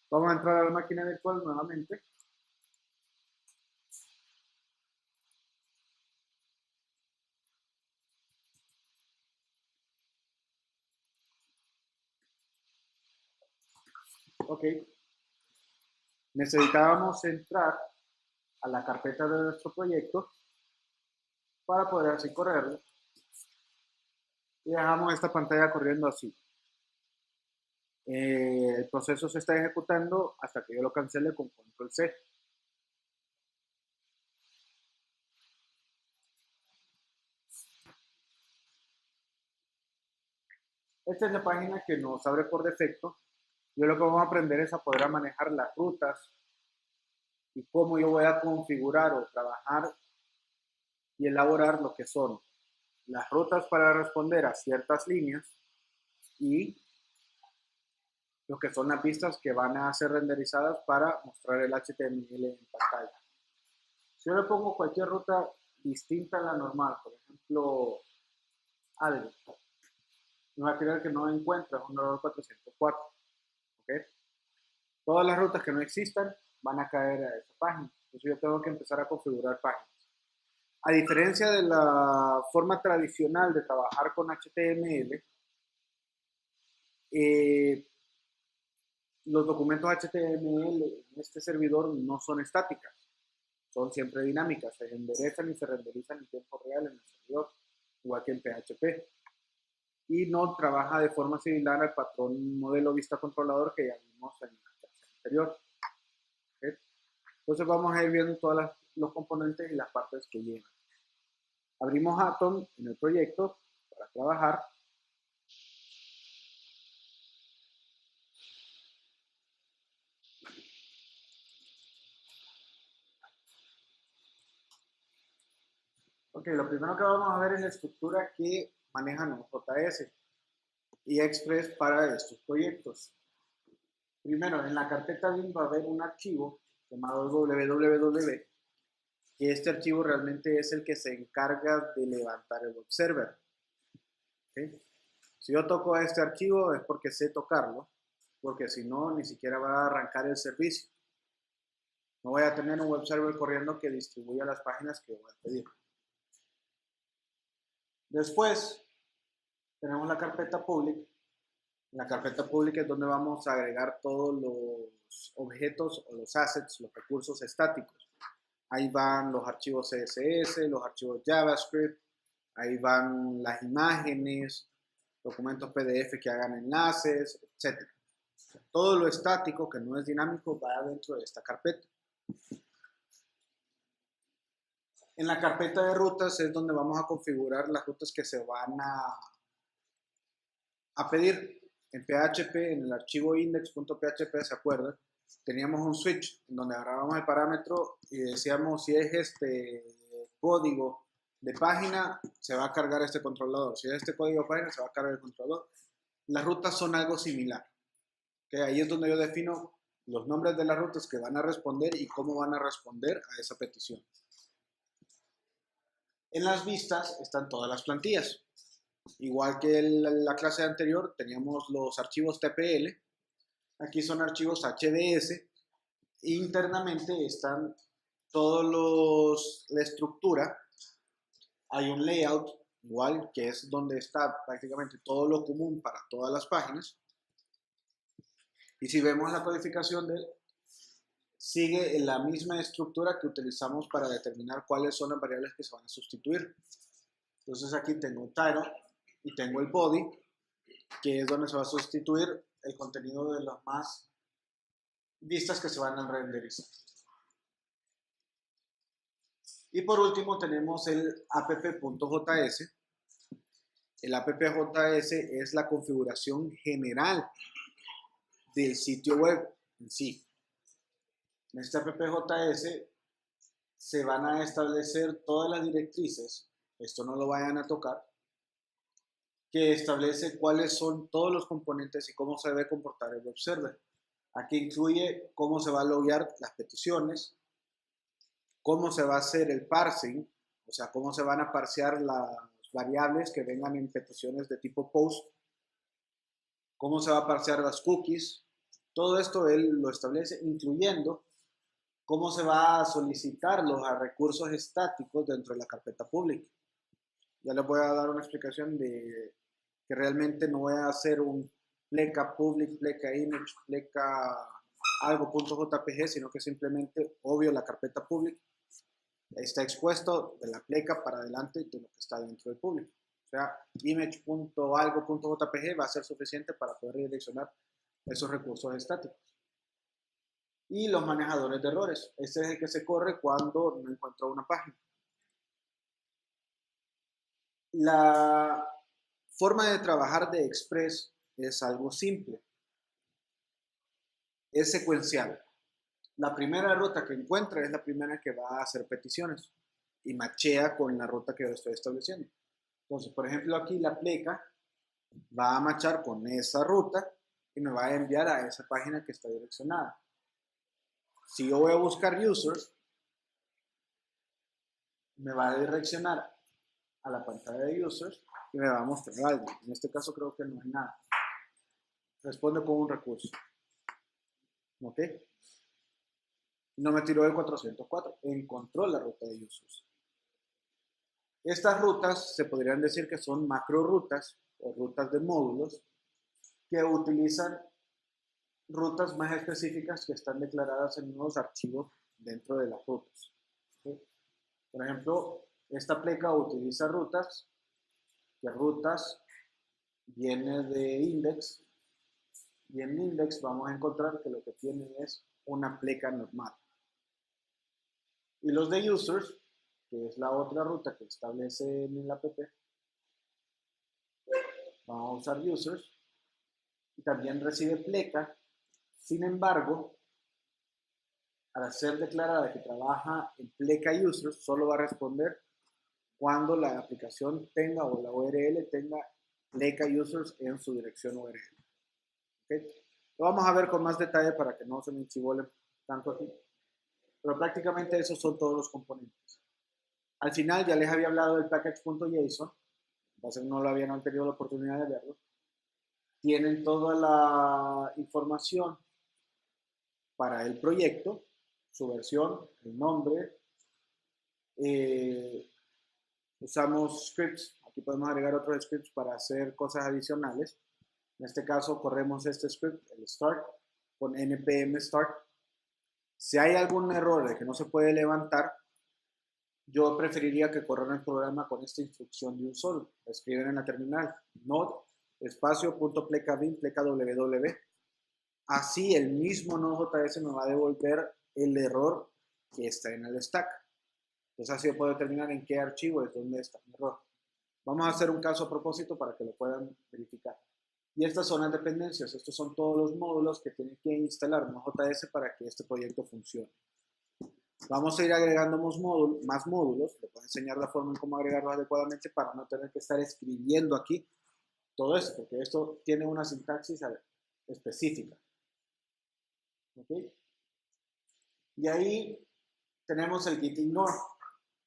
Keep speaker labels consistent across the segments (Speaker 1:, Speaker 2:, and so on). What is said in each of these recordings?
Speaker 1: Vamos a entrar a la máquina virtual nuevamente. Ok. Necesitábamos entrar a la carpeta de nuestro proyecto para poder así correrlo. Y dejamos esta pantalla corriendo así. El proceso se está ejecutando hasta que yo lo cancele con control C. Esta es la página que nos abre por defecto. Yo lo que vamos a aprender es a poder manejar las rutas y cómo yo voy a configurar o trabajar y elaborar lo que son las rutas para responder a ciertas líneas y lo que son las vistas que van a ser renderizadas para mostrar el HTML en pantalla. Si yo le pongo cualquier ruta distinta a la normal, por ejemplo, algo, me va a creer que no encuentra un error 404. ¿Okay? Todas las rutas que no existan van a caer a esa página. Entonces yo tengo que empezar a configurar páginas. A diferencia de la forma tradicional de trabajar con HTML, los documentos HTML en este servidor no son estáticas, son siempre dinámicas, se enderezan y se renderizan en tiempo real en el servidor, igual que en PHP. Y no trabaja de forma similar al patrón modelo vista controlador que ya vimos en la clase anterior. ¿Okay? Entonces vamos a ir viendo todos los componentes y las partes que llevan. Abrimos Atom en el proyecto para trabajar. Ok, lo primero que vamos a ver es la estructura que maneja Node.js y Express para estos proyectos. Primero, en la carpeta bin va a haber un archivo llamado www, que este archivo realmente es el que se encarga de levantar el web server. ¿Okay? Si yo toco a este archivo es porque sé tocarlo, porque si no, ni siquiera va a arrancar el servicio. No voy a tener un web server corriendo que distribuya las páginas que voy a pedir. Después, tenemos la carpeta public. En la carpeta public es donde vamos a agregar todos los objetos o los assets, los recursos estáticos. Ahí van los archivos CSS, los archivos JavaScript, ahí van las imágenes, documentos PDF que hagan enlaces, etc. Todo lo estático que no es dinámico va dentro de esta carpeta. En la carpeta de rutas es donde vamos a configurar las rutas que se van a pedir. En PHP, en el archivo index.php, ¿se acuerdan? Teníamos un switch en donde agarrábamos el parámetro y decíamos si es este código de página, se va a cargar este controlador. Si es este código de página, se va a cargar el controlador. Las rutas son algo similar. ¿Okay? Ahí es donde yo defino los nombres de las rutas que van a responder y cómo van a responder a esa petición. En las vistas están todas las plantillas. Igual que la clase anterior, teníamos los archivos TPL. Aquí son archivos HDS. Internamente están todos la estructura. Hay un layout, igual, que es donde está prácticamente todo lo común para todas las páginas. Y si vemos la codificación sigue la misma estructura que utilizamos para determinar cuáles son las variables que se van a sustituir. Entonces aquí tengo un title y tengo el body, que es donde se va a sustituir el contenido de las más vistas que se van a renderizar. Y por último tenemos el app.js. El app.js es la configuración general del sitio web en sí. En este app.js se van a establecer todas las directrices, esto no lo vayan a tocar, que establece cuáles son todos los componentes y cómo se debe comportar el web server. Aquí incluye cómo se va a loguear las peticiones, cómo se va a hacer el parsing, o sea, cómo se van a parsear las variables que vengan en peticiones de tipo post, cómo se va a parsear las cookies, Todo esto él lo establece, incluyendo cómo se va a solicitar los recursos estáticos dentro de la carpeta pública. Ya les voy a dar una explicación de que realmente no voy a hacer un pleca public, pleca image, pleca algo.jpg, sino que simplemente, obvio, la carpeta public está expuesto de la pleca para adelante de lo que está dentro del público. O sea, image.algo.jpg va a ser suficiente para poder redireccionar esos recursos estáticos. Y los manejadores de errores. Este es el que se corre cuando no encuentro una página. La forma de trabajar de Express es algo simple. Es secuencial. La primera ruta que encuentra es la primera que va a hacer peticiones y machea con la ruta que yo estoy estableciendo. Entonces, por ejemplo, aquí la pleca va a machar con esa ruta y me va a enviar a esa página que está direccionada. Si yo voy a buscar users, me va a direccionar a la pantalla de users y me va a mostrar algo. En este caso creo que no hay nada. Responde con un recurso. ¿Ok? No me tiró el 404. Encontró la ruta de users. Estas rutas se podrían decir que son macro rutas o rutas de módulos que utilizan rutas más específicas que están declaradas en unos archivos dentro de las rutas. ¿Sí? Por ejemplo, esta pleca utiliza rutas, que rutas viene de index, y en index vamos a encontrar que lo que tiene es una pleca normal. Y los de users, que es la otra ruta que establece en el app, vamos a usar users, y también recibe pleca. Sin embargo, al ser declarada que trabaja en pleca users, solo va a responder cuando la aplicación tenga o la URL tenga pleca users en su dirección URL. ¿Okay? Lo vamos a ver con más detalle para que no se me enchivole tanto aquí. Pero prácticamente esos son todos los componentes. Al final ya les había hablado del package.json, va a ser no lo habían tenido la oportunidad de verlo. Tienen toda la información para el proyecto, su versión, el nombre. Usamos scripts, aquí podemos agregar otros scripts para hacer cosas adicionales. En este caso corremos este script, el start, con npm start. Si hay algún error de que no se puede levantar, yo preferiría que corran el programa con esta instrucción de un solo. Escriben en la terminal, node, espacio, punto pleca bin, pleca ww. Así el mismo Node.js me va a devolver el error que está en el stack. Entonces así yo puedo determinar en qué archivo es donde está el error. Vamos a hacer un caso a propósito para que lo puedan verificar. Y estas son las dependencias. Estos son todos los módulos que tienen que instalar Node.js para que este proyecto funcione. Vamos a ir agregando más módulos. Les voy a enseñar la forma en cómo agregarlos adecuadamente para no tener que estar escribiendo aquí todo esto, porque esto tiene una sintaxis específica. ¿Okay? Y ahí tenemos el git ignore.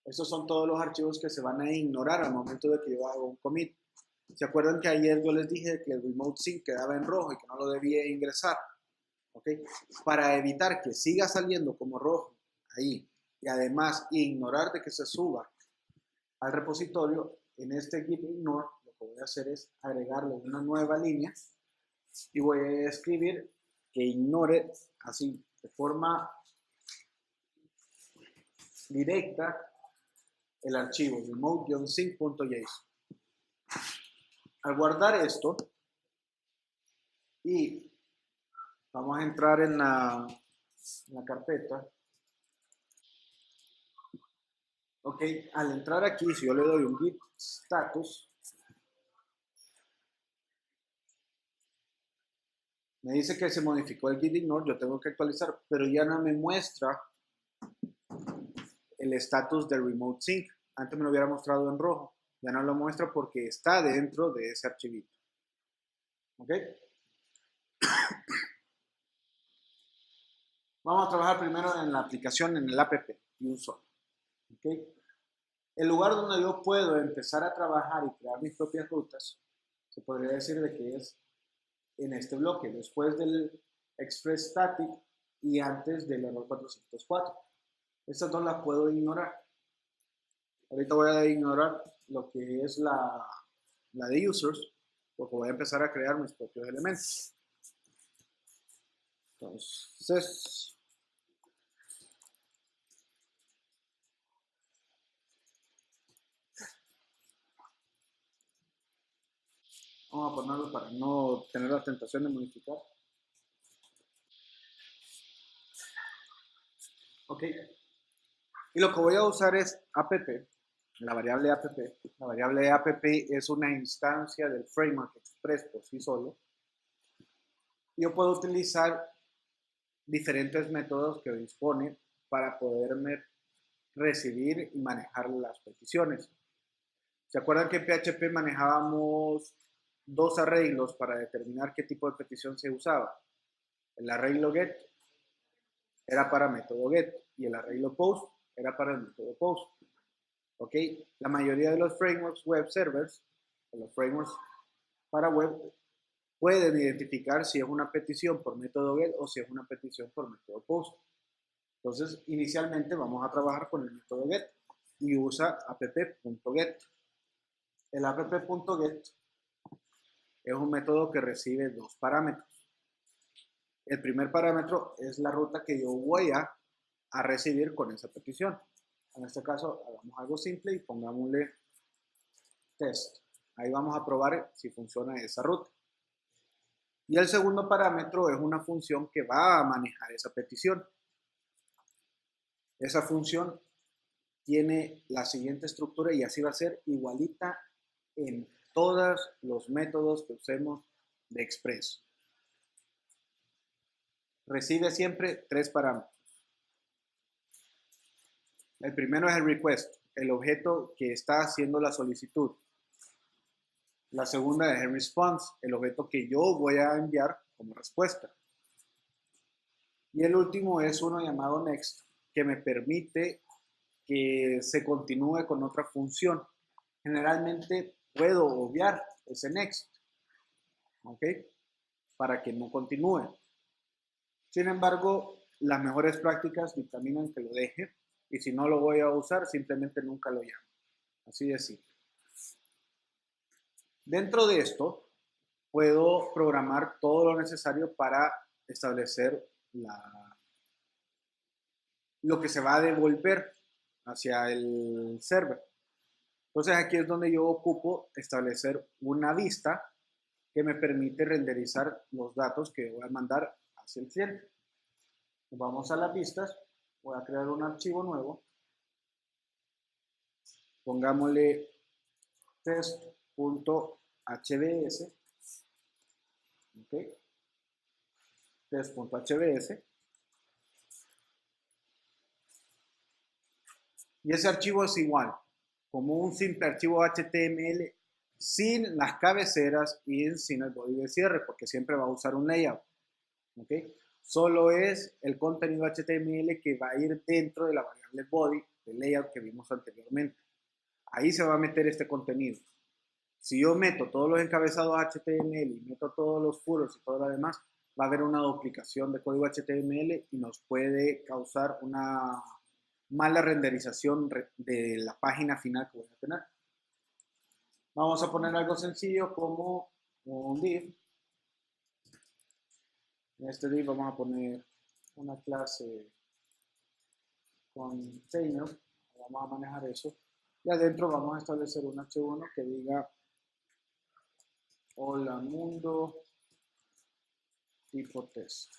Speaker 1: Estos son todos los archivos que se van a ignorar al momento de que yo hago un commit. ¿Se acuerdan que ayer yo les dije que el remote sync quedaba en rojo y que no lo debía ingresar? ¿Okay? Para evitar que siga saliendo como rojo ahí y además ignorar de que se suba al repositorio, en este git ignore lo que voy a hacer es agregarle una nueva línea y voy a escribir que ignore así de forma directa el archivo remote-sync.json. Al guardar esto y vamos a entrar en la carpeta. Ok, al entrar aquí, si yo le doy un git status, me dice que se modificó el git ignore, yo tengo que actualizar, pero ya no me muestra el estatus del remote sync. Antes me lo hubiera mostrado en rojo, ya no lo muestra porque está dentro de ese archivito. ¿Ok? Vamos a trabajar primero en la aplicación, en el app, y un solo. ¿Ok? El lugar donde yo puedo empezar a trabajar y crear mis propias rutas, se podría decir de que es en este bloque. Después del express static y antes del error 404. Estas dos las puedo ignorar. Ahorita voy a ignorar lo que es la de users, porque voy a empezar a crear mis propios elementos. Entonces, vamos a ponerlo para no tener la tentación de modificar. Ok. Y lo que voy a usar es app, la variable app. La variable app es una instancia del framework Express por sí solo. Yo puedo utilizar diferentes métodos que dispone para poderme recibir y manejar las peticiones. ¿Se acuerdan que en PHP manejábamos dos arreglos para determinar qué tipo de petición se usaba? El arreglo get era para método get y el arreglo post era para el método post. ¿Ok? La mayoría de los frameworks web servers, o los frameworks para web, pueden identificar si es una petición por método get o si es una petición por método post. Entonces, inicialmente vamos a trabajar con el método get y usa app.get. El app.get es un método que recibe dos parámetros. El primer parámetro es la ruta que yo voy a recibir con esa petición. En este caso, hagamos algo simple y pongámosle test. Ahí vamos a probar si funciona esa ruta. Y el segundo parámetro es una función que va a manejar esa petición. Esa función tiene la siguiente estructura y así va a ser igualita en todos los métodos que usemos de Express. Recibe siempre tres parámetros. El primero es el request, el objeto que está haciendo la solicitud. La segunda es el response, el objeto que yo voy a enviar como respuesta. Y el último es uno llamado next, que me permite que se continúe con otra función. Generalmente puedo obviar ese next, ¿ok? Para que no continúe. Sin embargo, las mejores prácticas dictaminan que lo deje y si no lo voy a usar, simplemente nunca lo llamo. Así de simple. Dentro de esto, puedo programar todo lo necesario para establecer lo que se va a devolver hacia el server. Entonces aquí es donde yo ocupo establecer una vista que me permite renderizar los datos que voy a mandar hacia el cliente. Vamos a las vistas, voy a crear un archivo nuevo, pongámosle test.hbs, ¿ok? Test.hbs, y ese archivo es igual, como un simple archivo HTML sin las cabeceras y sin el body de cierre, porque siempre va a usar un layout, ¿ok? Solo es el contenido HTML que va a ir dentro de la variable body del layout que vimos anteriormente. Ahí se va a meter este contenido. Si yo meto todos los encabezados HTML y meto todos los footers y todo lo demás, va a haber una duplicación de código HTML y nos puede causar una mala renderización de la página final que voy a tener. Vamos a poner algo sencillo como un div. En este div vamos a poner una clase container. Vamos a manejar eso. Y adentro vamos a establecer un H1 que diga hola mundo tipo test.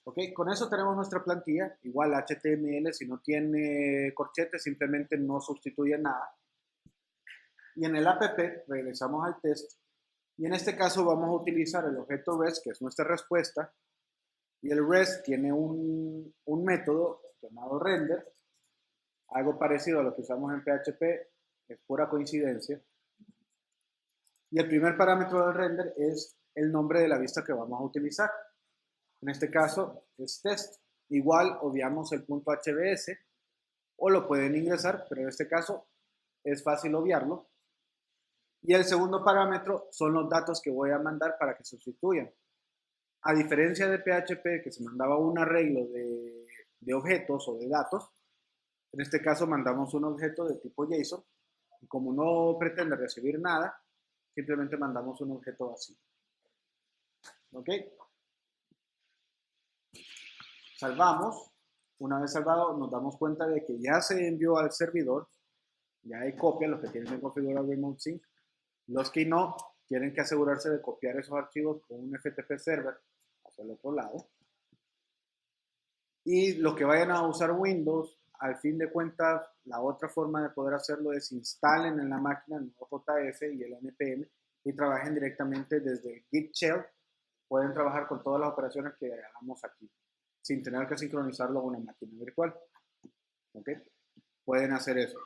Speaker 1: Ok, con eso tenemos nuestra plantilla. Igual HTML, si no tiene corchetes, simplemente no sustituye nada. Y en el app regresamos al test. Y en este caso vamos a utilizar el objeto REST, que es nuestra respuesta. Y el REST tiene un método llamado render. Algo parecido a lo que usamos en PHP, es pura coincidencia. Y el primer parámetro del render es el nombre de la vista que vamos a utilizar. En este caso es test. Igual obviamos el punto HBS o lo pueden ingresar, pero en este caso es fácil obviarlo. Y el segundo parámetro son los datos que voy a mandar para que sustituyan. A diferencia de PHP, que se mandaba un arreglo de objetos o de datos, en este caso mandamos un objeto de tipo JSON y como no pretende recibir nada, simplemente mandamos un objeto vacío. ¿Ok? Salvamos. Una vez salvado, nos damos cuenta de que ya se envió al servidor. Ya hay copias, los que tienen que configurar Remote Sync. Los que no, tienen que asegurarse de copiar esos archivos con un FTP server hacia el otro lado. Y los que vayan a usar Windows, al fin de cuentas, la otra forma de poder hacerlo es instalen en la máquina el nuevo JS y el NPM y trabajen directamente desde el Git Shell. Pueden trabajar con todas las operaciones que hagamos aquí, sin tener que sincronizarlo a una máquina virtual. ¿Ok? Pueden hacer eso.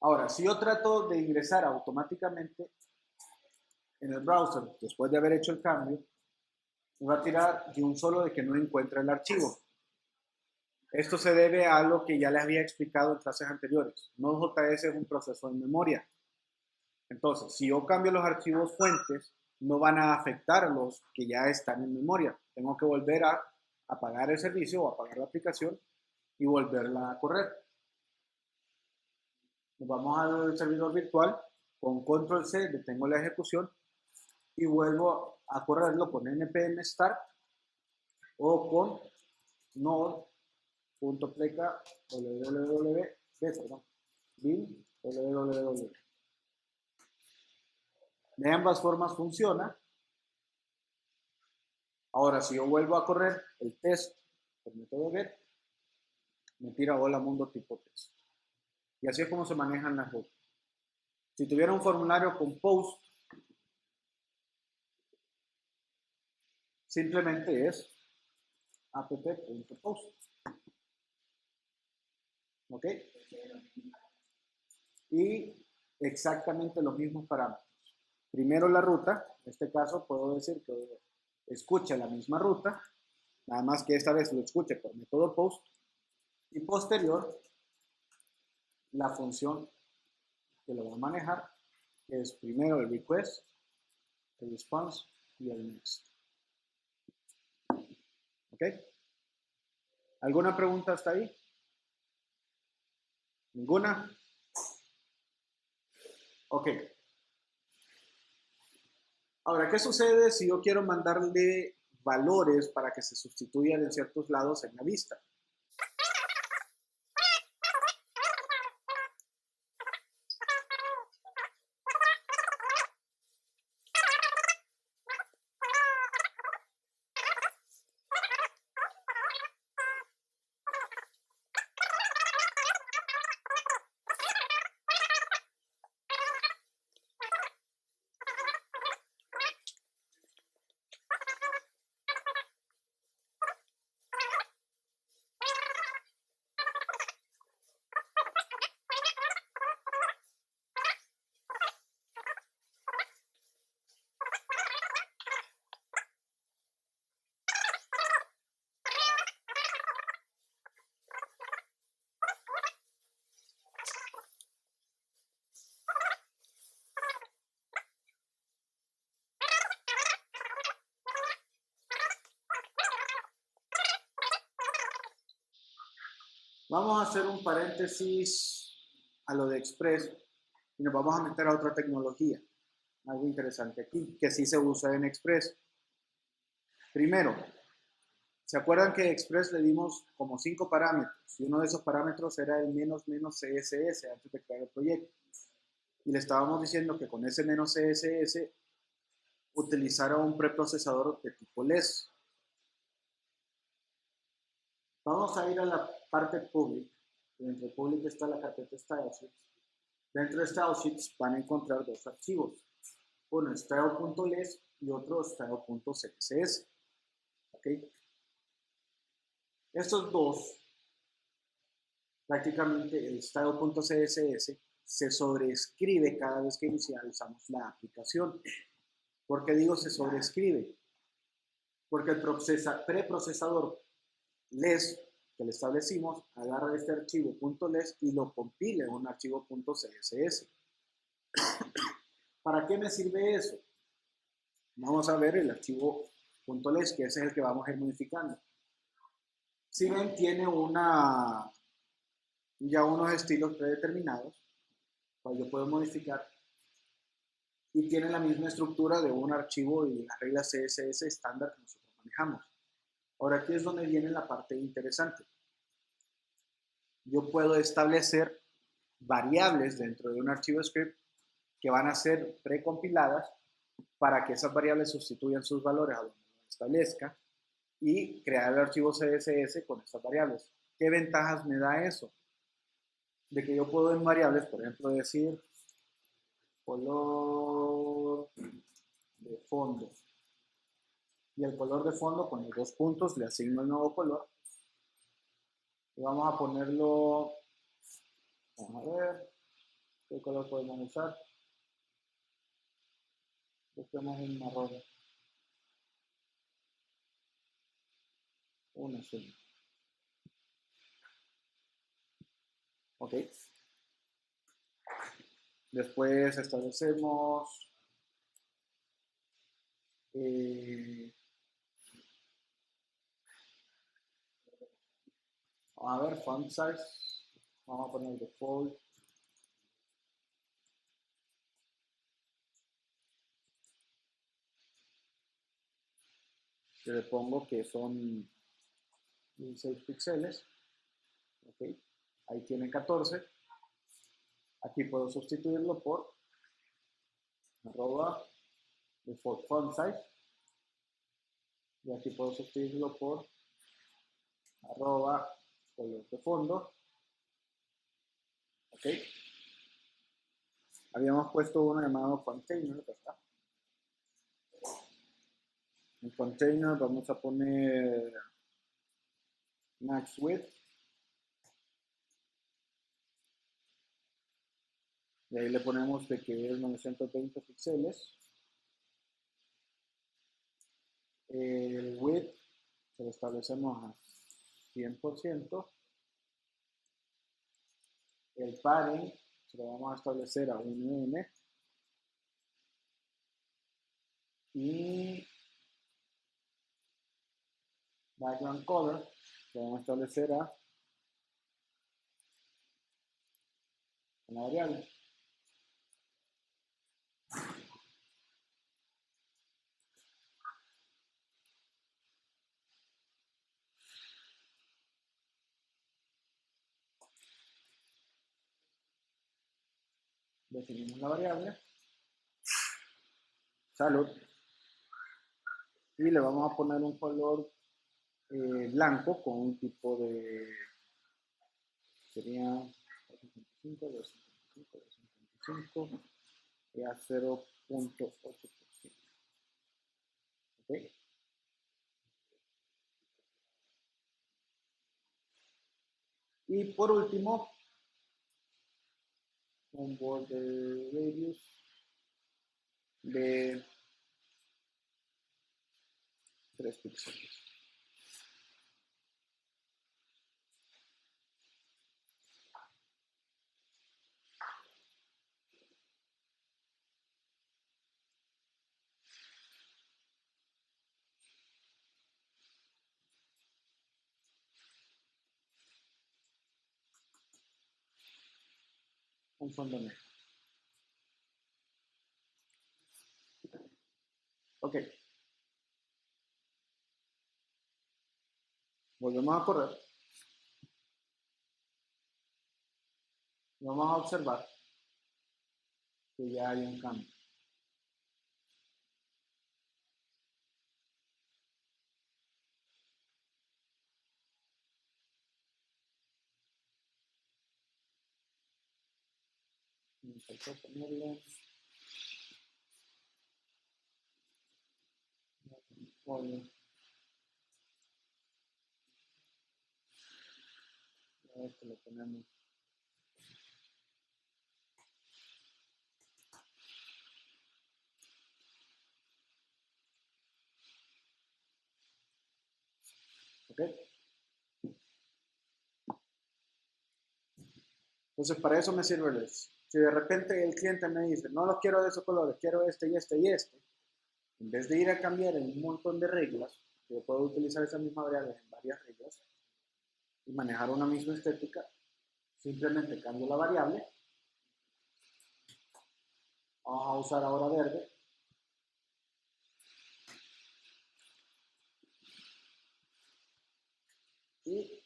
Speaker 1: Ahora, si yo trato de ingresar automáticamente en el browser, después de haber hecho el cambio, me va a tirar de un solo de que no encuentra el archivo. Esto se debe a algo que ya les había explicado en clases anteriores. Node.js es un proceso en memoria. Entonces, si yo cambio los archivos fuentes, no van a afectar a los que ya están en memoria. Tengo que volver a apagar el servicio o apagar la aplicación y volverla a correr. Nos vamos al servidor virtual, con control C detengo la ejecución y vuelvo a correrlo con npm start o con node.pk www. De ambas formas funciona. Ahora, si yo vuelvo a correr el test por método get, me tira hola mundo tipo test. Y así es como se manejan las rutas. Si tuviera un formulario con post, simplemente es app.post. ¿Ok? Y exactamente los mismos parámetros. Primero la ruta, en este caso puedo decir que escuche la misma ruta, nada más que esta vez lo escuche por método post, y posterior la función que lo va a manejar, que es primero el request, el response y el next. ¿Ok? ¿Alguna pregunta hasta ahí? ¿Ninguna? Ok. Ahora, ¿qué sucede si yo quiero mandarle valores para que se sustituyan en ciertos lados en la vista? Vamos a hacer un paréntesis a lo de Express y nos vamos a meter a otra tecnología, algo interesante aquí, que sí se usa en Express. Primero, ¿se acuerdan que Express le dimos como 5 parámetros? Y uno de esos parámetros era el "-css" antes de crear el proyecto. Y le estábamos diciendo que con ese "-css" utilizara un preprocesador de tipo less. Vamos a ir a la parte public. Dentro de public está la carpeta stylesheets. Dentro de stylesheets van a encontrar dos archivos. Uno style.less y otro style.css. ¿Ok? Estos dos, prácticamente el style.css se sobreescribe cada vez que inicializamos la aplicación. ¿Por qué digo se sobreescribe? Porque el preprocesador less que le establecimos agarra este archivo .less y lo compila en un archivo .css. ¿Para qué me sirve eso? Vamos a ver el archivo .les, que ese es el que vamos a ir modificando. Si ven, tiene ya unos estilos predeterminados, cual yo puedo modificar, y tiene la misma estructura de un archivo y las reglas CSS estándar que nosotros manejamos. Ahora aquí es donde viene la parte interesante. Yo puedo establecer variables dentro de un archivo script que van a ser precompiladas para que esas variables sustituyan sus valores a donde lo establezca y crear el archivo CSS con estas variables. ¿Qué ventajas me da eso? De que yo puedo en variables, por ejemplo, decir color de fondo. Y el color de fondo con los dos puntos le asigno el nuevo color. Y vamos a ponerlo, vamos a ver, ¿qué color podemos usar? Busquemos un marrón. Un azul. Ok. Después establecemos a ver, font size. Vamos a poner default. Yo le pongo que son 16 píxeles. Ok. Ahí tiene 14. Aquí puedo sustituirlo por arroba default font size. Y aquí puedo sustituirlo por arroba color de fondo. Ok. Habíamos puesto uno llamado container, ¿verdad? En container vamos a poner max width. Y ahí le ponemos de que es 920 píxeles. El width se lo establecemos a 100%. El padding se lo vamos a establecer a 1 m. Y background color lo vamos a establecer a una variable. Definimos la variable. Salud. Y le vamos a poner un color blanco con un tipo de, sería 255, 255, 255 y a 0.8%. ¿Ok? Y por último, un border radius de 3 píxeles. Un fondo negro. Ok. Volvemos a correr. Vamos a observar que ya hay un cambio. Me faltó ponerle folio. A ver que lo ponemos. Ok. Entonces, para eso me sirve el Si de repente el cliente me dice, no lo quiero de esos colores, quiero este y este y este, En vez de ir a cambiar en un montón de reglas, yo puedo utilizar esa misma variable en varias reglas y manejar una misma estética. Simplemente cambio la variable. Vamos a usar ahora verde. Y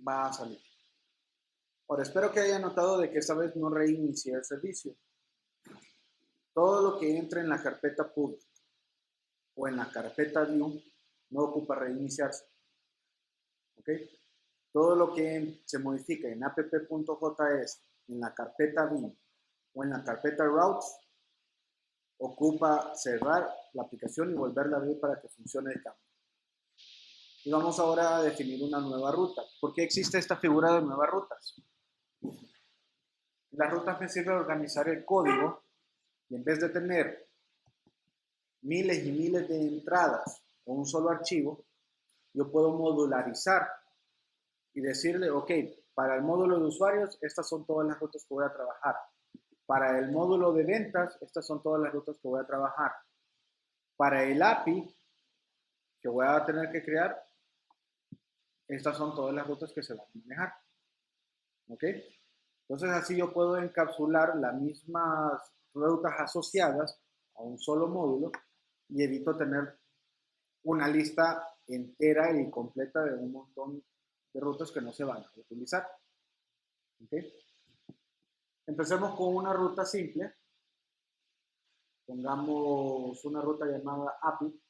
Speaker 1: va a salir. Ahora, espero que haya notado de que esta vez no reinicié el servicio. Todo lo que entre en la carpeta pull o en la carpeta view no ocupa reiniciarse. ¿Ok? Todo lo que se modifica en app.js, en la carpeta view o en la carpeta routes, ocupa cerrar la aplicación y volverla a abrir para que funcione el cambio. Y vamos ahora a definir una nueva ruta. ¿Por qué existe esta figura de nuevas rutas? La ruta me sirve de organizar el código y en vez de tener miles y miles de entradas o un solo archivo, yo puedo modularizar y decirle, ok, para el módulo de usuarios, estas son todas las rutas que voy a trabajar. Para el módulo de ventas, estas son todas las rutas que voy a trabajar. Para el API que voy a tener que crear, estas son todas las rutas que se van a manejar. ¿Ok? Entonces así yo puedo encapsular las mismas rutas asociadas a un solo módulo y evito tener una lista entera y completa de un montón de rutas que no se van a utilizar. ¿Okay? Empecemos con una ruta simple. Pongamos una ruta llamada API.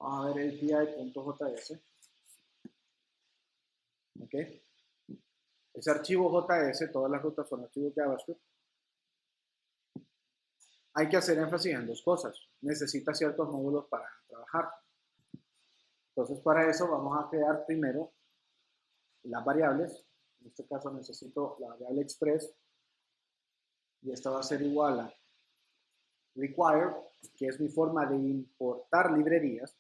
Speaker 1: Vamos a ver el API.js. ¿Ok? Ese archivo JS, todas las rutas son archivos JavaScript. Hay que hacer énfasis en dos cosas. Necesita ciertos módulos para trabajar. Entonces, para eso vamos a crear primero las variables. En este caso necesito la variable express y esta va a ser igual a require, que es mi forma de importar librerías.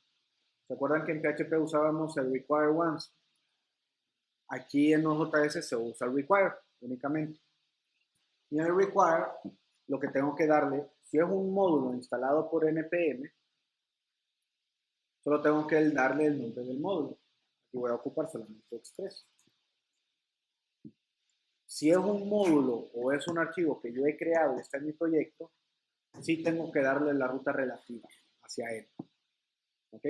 Speaker 1: ¿Se acuerdan que en PHP usábamos el require once? Aquí en Node.js se usa el require únicamente. Y en el require lo que tengo que darle, si es un módulo instalado por npm, solo tengo que darle el nombre del módulo. Aquí voy a ocupar solamente express. Si es un módulo o es un archivo que yo he creado y está en mi proyecto, sí tengo que darle la ruta relativa hacia él. ¿Ok?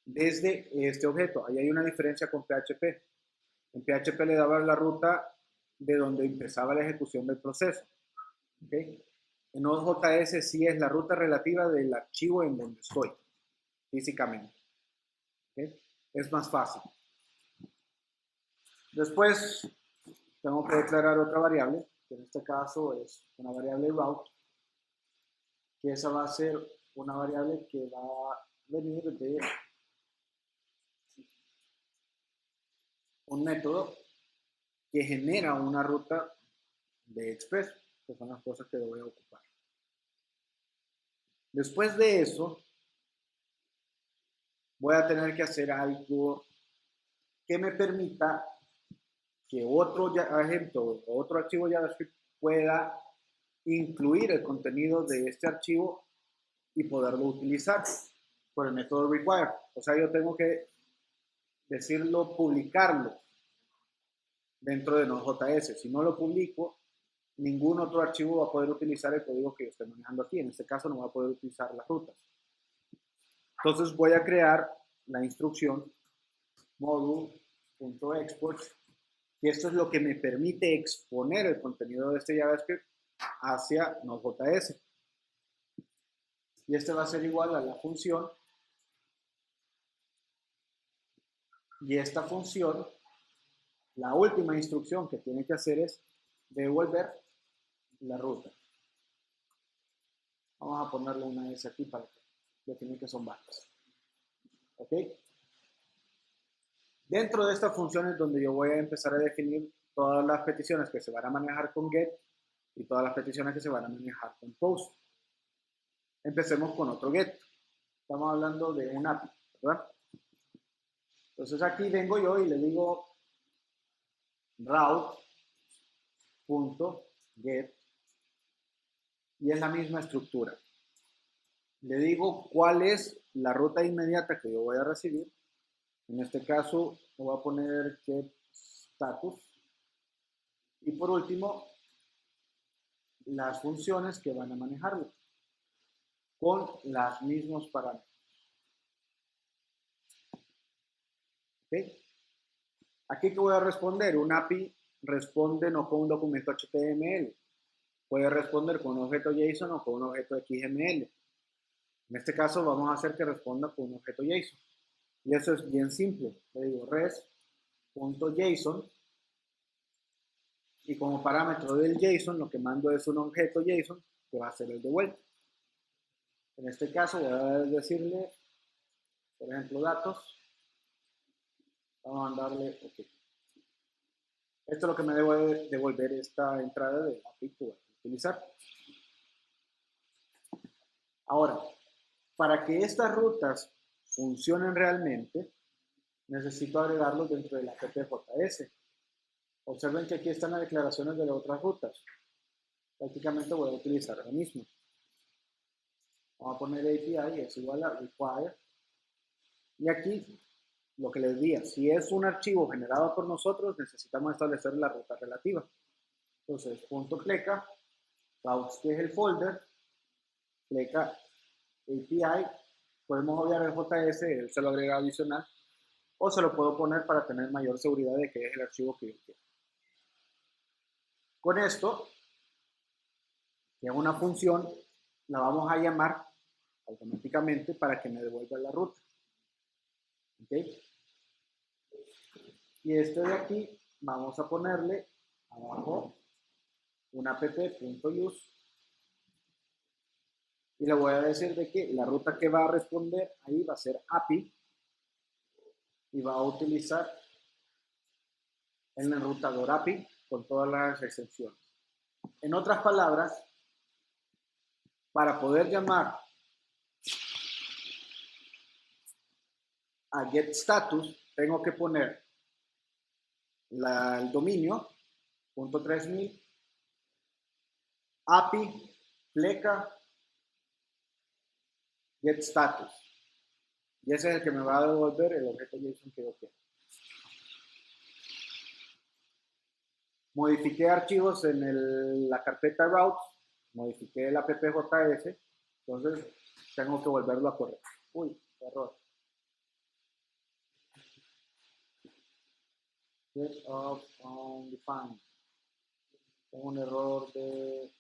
Speaker 1: Desde este objeto, ahí hay una diferencia con PHP. En PHP le daba la ruta de donde empezaba la ejecución del proceso. ¿Ok? En Node.js sí es la ruta relativa del archivo en donde estoy, físicamente. ¿Ok? Es más fácil. Después tengo que declarar otra variable, que en este caso es una variable route, que esa va a ser una variable que va a venir de un método que genera una ruta de Express, que son las cosas que voy a ocupar. Después de eso, voy a tener que hacer algo que me permita que otro agente o otro archivo JavaScript pueda incluir el contenido de este archivo y poderlo utilizar por el método require. O sea, yo tengo que decirlo, publicarlo dentro de Node.js. Si no lo publico, ningún otro archivo va a poder utilizar el código que yo estoy manejando aquí. En este caso no va a poder utilizar las rutas. Entonces voy a crear la instrucción module.export, y esto es lo que me permite exponer el contenido de este JavaScript hacia Node.js. Y este va a ser igual a la función. Y esta función, la última instrucción que tiene que hacer es devolver la ruta. Vamos a ponerle una S aquí para definir que son varias. ¿Ok? Dentro de esta función es donde yo voy a empezar a definir todas las peticiones que se van a manejar con get y todas las peticiones que se van a manejar con post. Empecemos con otro get. Estamos hablando de un API, ¿verdad? Entonces aquí vengo yo y le digo route.get get, y es la misma estructura. Le digo cuál es la ruta inmediata que yo voy a recibir. En este caso, voy a poner get status. Y por último, las funciones que van a manejarlo con los mismos parámetros. ¿Okay? Aquí que voy a responder, un API responde no con un documento HTML, puede responder con un objeto JSON o con un objeto XML. En este caso vamos a hacer que responda con un objeto JSON. Y eso es bien simple. Le digo res.json y como parámetro del JSON lo que mando es un objeto JSON que va a ser el de vuelta. En este caso voy a decirle, por ejemplo, datos. Vamos a darle OK. Esto es lo que me debe devolver esta entrada de API que voy a utilizar. Ahora, para que estas rutas funcionen realmente, necesito agregarlos dentro de la app.js. Observen que aquí están las declaraciones de las otras rutas. Prácticamente voy a utilizar lo mismo. Vamos a poner API es igual a require. Y aquí, lo que les diga, si es un archivo generado por nosotros, necesitamos establecer la ruta relativa. Entonces, .pleca, routes, que es el folder, pleca API, podemos obviar el JS, él se lo agrega adicional, o se lo puedo poner para tener mayor seguridad de que es el archivo que yo quiero. Con esto, que es una función, la vamos a llamar automáticamente para que me devuelva la ruta. ¿Ok? Y este de aquí, vamos a ponerle abajo un app.use y le voy a decir de que la ruta que va a responder ahí va a ser API y va a utilizar el enrutador API con todas las excepciones. En otras palabras, para poder llamar a getStatus, tengo que poner el dominio, .3000, API, pleca, getStatus. Y ese es el que me va a devolver el objeto JSON que yo quiero. Modifiqué archivos en la carpeta routes, modifiqué el app.js, entonces tengo que volverlo a correr. Uy, error. Get of undefined. Tengo un error de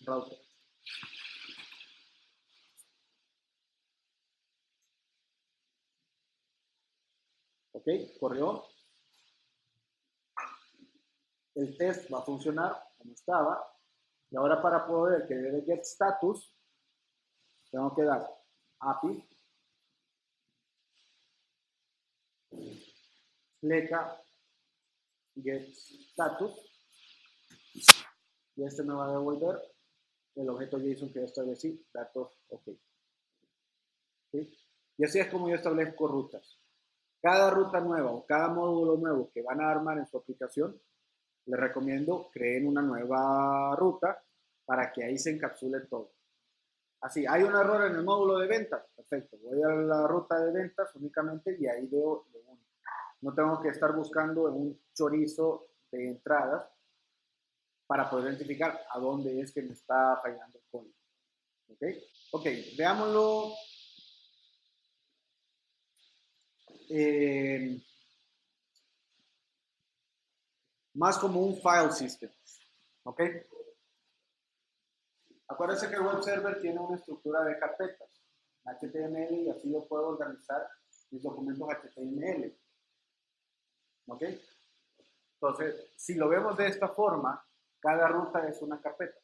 Speaker 1: router. Ok, corrió. El test va a funcionar como estaba. Y ahora para poder que dé get status, tengo que dar API, pleca, get status. Y este me va a devolver el objeto JSON que yo establecí, datos OK. ¿Sí? Y así es como yo establezco rutas. Cada ruta nueva o cada módulo nuevo que van a armar en su aplicación, les recomiendo creen una nueva ruta para que ahí se encapsule todo. Así, hay un error en el módulo de ventas, perfecto, voy a la ruta de ventas únicamente y ahí veo lo único. No tengo que estar buscando en un chorizo de entradas para poder identificar a dónde es que me está fallando el código. ¿Ok? Ok, veámoslo. Más como un file system. ¿Ok? Acuérdense que el web server tiene una estructura de carpetas HTML y así yo puedo organizar mis documentos HTML. ¿Ok? Entonces, si lo vemos de esta forma, cada ruta es una carpeta.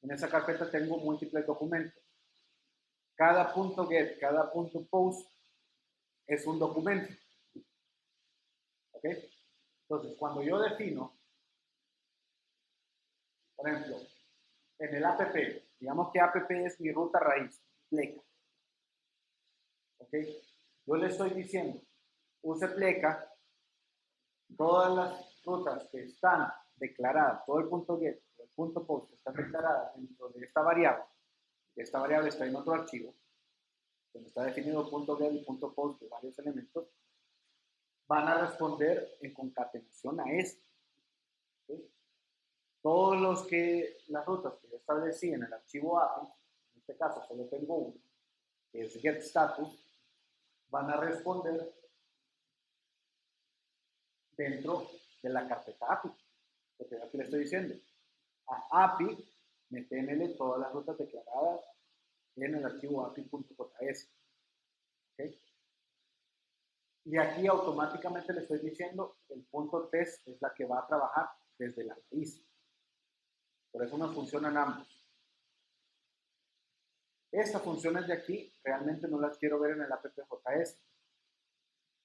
Speaker 1: En esa carpeta tengo múltiples documentos. Cada punto get, cada punto post es un documento. ¿Ok? Entonces, cuando yo defino, por ejemplo, en el app, digamos que app es mi ruta raíz, pleca. ¿Ok? Yo le estoy diciendo, use pleca Todas las rutas que están declaradas, todo el punto get, el punto post que están declaradas dentro de esta variable está en otro archivo, donde está definido punto get y punto post de varios elementos, van a responder en concatenación a este. ¿Sí? Todos las rutas que yo establecí en el archivo API, en este caso solo tengo uno, que es getStatus, van a responder dentro de la carpeta API. Porque aquí le estoy diciendo, a API, metémele todas las rutas declaradas en el archivo api.js. ¿Okay? Y aquí automáticamente le estoy diciendo, el punto test es la que va a trabajar desde la raíz. Por eso me funcionan ambos. Estas funciones de aquí realmente no las quiero ver en el app.js.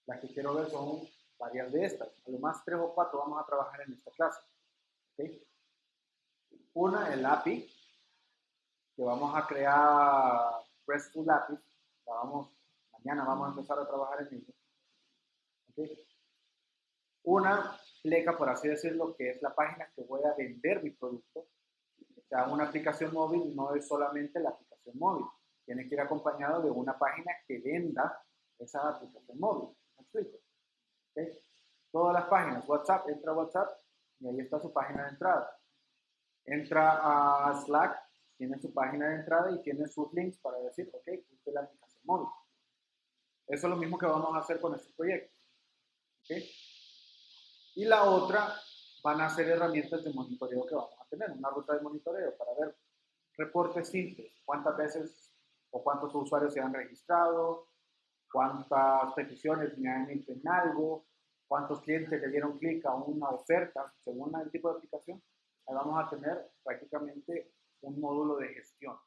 Speaker 1: Las que quiero ver son varias de estas. A lo más 3 o 4 vamos a trabajar en esta clase. ¿Okay? Una, el API, que vamos a crear RESTful API. Mañana vamos a empezar a trabajar en ello. ¿Okay? Una pleca, por así decirlo, que es la página que voy a vender mi producto. O sea, una aplicación móvil no es solamente la aplicación móvil. Tiene que ir acompañado de una página que venda esa aplicación móvil. ¿Me explico? ¿Okay? Todas las páginas, WhatsApp, entra a WhatsApp y ahí está su página de entrada. Entra a Slack, tiene su página de entrada y tiene sus links para decir, ok, esta es la aplicación móvil. Eso es lo mismo que vamos a hacer con este proyecto. ¿Okay? Y la otra van a ser herramientas de monitoreo que vamos a tener, una ruta de monitoreo para ver reportes simples, cuántas veces o cuántos usuarios se han registrado, cuántas peticiones me han hecho en algo, cuántos clientes le dieron clic a una oferta según el tipo de aplicación. Ahí vamos a tener prácticamente un módulo de gestión.